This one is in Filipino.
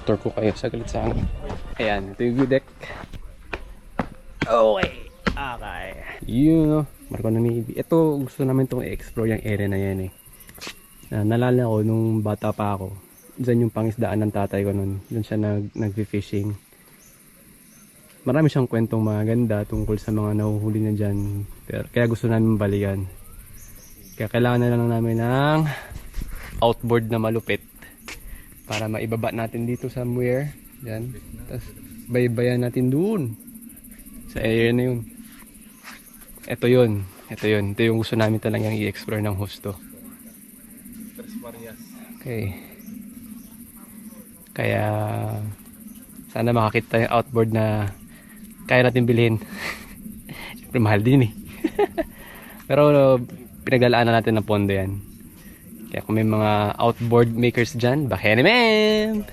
Tutor ko kayo saglit sa ano. Ayan, ito yung view deck. Okay. Okay. Yun, no. Marco na Navy. Ito, gusto namin itong i-explore yung area na yan eh. Nalala ko nung bata pa ako. Diyan yung pangisdaan ng tatay ko nun. Doon siya nag-fishing. Marami siyang kwentong maganda tungkol sa mga nahuhuli na dyan. Pero, kaya gusto namin balikan. Kaya kailangan na lang namin ng outboard na malupit. Para maibaba natin dito somewhere. Yan. Tapos baybayan natin doon. Sa area na yun. Ito yun. Ito yun. Ito yung gusto namin talagang i-explore ng husto. Okay. Kaya sana makakita yung outboard na kaya natin bilhin. Siyempre mahal din eh. Pero pinaglalaanan natin ng pondo yan. Kaya kung may mga outboard makers dyan, baka naman!